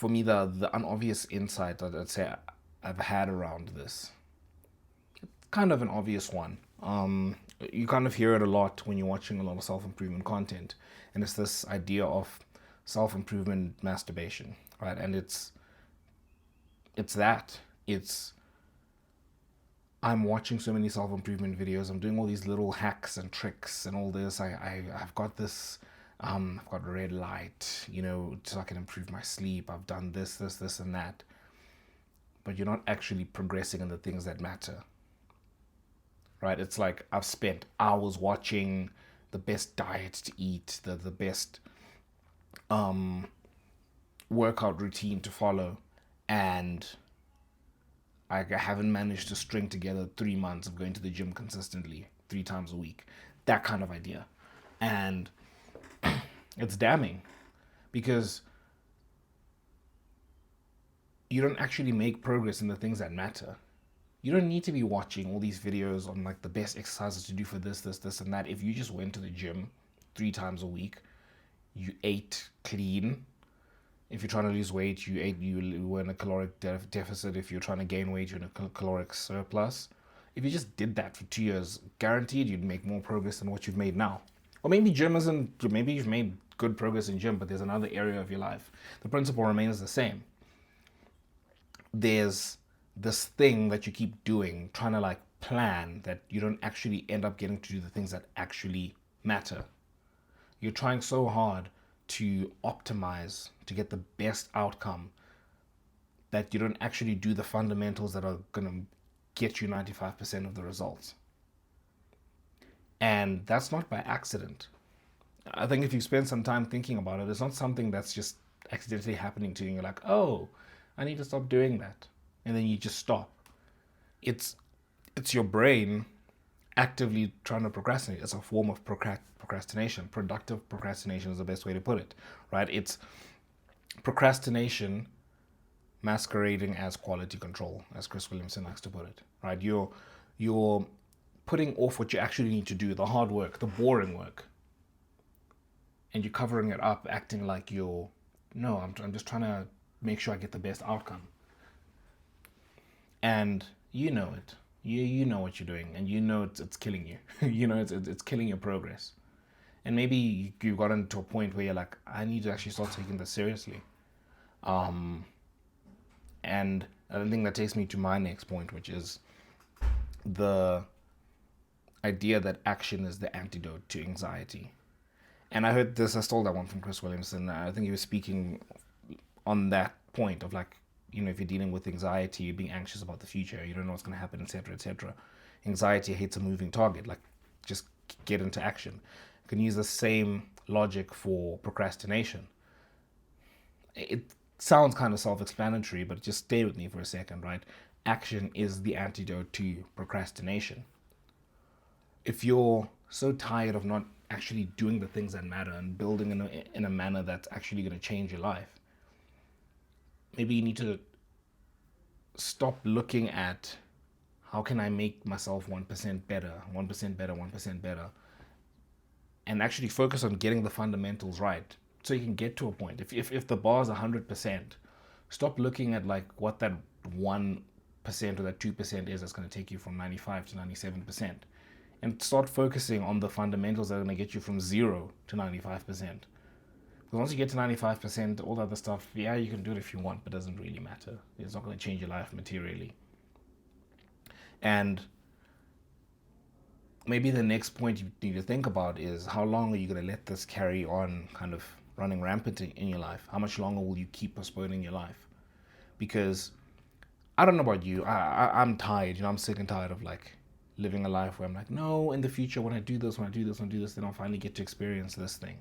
for me, the unobvious insight that I'd say I've had around this, kind of an obvious one. You kind of hear it a lot when you're watching a lot of self-improvement content, and it's this idea of self-improvement masturbation, right? And it's that it's I'm watching so many self-improvement videos. I'm doing all these little hacks and tricks and all this. I've got this. I've got red light, so I can improve my sleep. I've done this, and that. But you're not actually progressing in the things that matter, right? It's like I've spent hours watching the best diets to eat, the best workout routine to follow, and I haven't managed to string together 3 months of going to the gym consistently 3 times a week. That kind of idea. And it's damning because you don't actually make progress in the things that matter. You don't need to be watching all these videos on like the best exercises to do for this, and that. If you just went to the gym 3 times a week, you ate clean. If you're trying to lose weight, you were in a caloric deficit. If you're trying to gain weight, you're in a caloric surplus. If you just did that for 2 years, guaranteed you'd make more progress than what you've made now. Or maybe maybe you've made good progress in gym, but there's another area of your life. The principle remains the same. There's this thing that you keep doing, trying to like plan, that you don't actually end up getting to do the things that actually matter. You're trying so hard to optimize, to get the best outcome, that you don't actually do the fundamentals that are going to get you 95% of the results. And that's not by accident. I think if you spend some time thinking about it, it's not something that's just accidentally happening to you and you're like, oh, I need to stop doing that. And then you just stop. It's your brain actively trying to procrastinate. It's a form of procrastination. Productive procrastination is the best way to put it, right? It's procrastination masquerading as quality control, as Chris Williamson likes to put it, right? You're putting off what you actually need to do, the hard work, the boring work, and you're covering it up, acting like I'm just trying to make sure I get the best outcome. And you know it. You know what you're doing, and you know it's killing you. It's killing your progress. And maybe you've gotten to a point where you're like, I need to actually start taking this seriously. And I think that takes me to my next point, which is the idea that action is the antidote to anxiety. And I heard this, I stole that one from Chris Williamson. I think he was speaking on that point of like, if you're dealing with anxiety, you're being anxious about the future, you don't know what's going to happen, etc., etc. Anxiety hates a moving target. Like, just get into action. You can use the same logic for procrastination. It sounds kind of self-explanatory, but just stay with me for a second, right? Action is the antidote to procrastination. If you're so tired of not actually doing the things that matter and building in a manner that's actually going to change your life, maybe you need to stop looking at how can I make myself 1% better, 1% better, 1% better, and actually focus on getting the fundamentals right so you can get to a point. If the bar is 100%, stop looking at like what that 1% or that 2% is that's going to take you from 95 to 97%, and start focusing on the fundamentals that are going to get you from 0 to 95%. Because once you get to 95%, all the other stuff, yeah, you can do it if you want, but it doesn't really matter. It's not going to change your life materially. And maybe the next point you need to think about is, how long are you going to let this carry on kind of running rampant in your life? How much longer will you keep postponing your life? Because I don't know about you, I'm tired. I'm sick and tired of like living a life where I'm like, no, in the future, when I do this, then I'll finally get to experience this thing.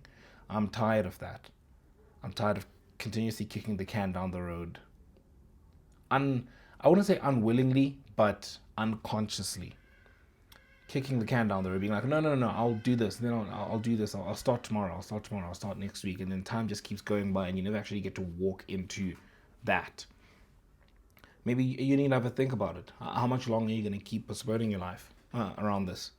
I'm tired of that. I'm tired of continuously kicking the can down the road. I wouldn't say unwillingly, but unconsciously. Kicking the can down the road, being like, no, I'll do this, then I'll do this, I'll start tomorrow, I'll start next week, and then time just keeps going by and you never actually get to walk into that. Maybe you need to have a think about it. How much longer are you going to keep postponing your life around this?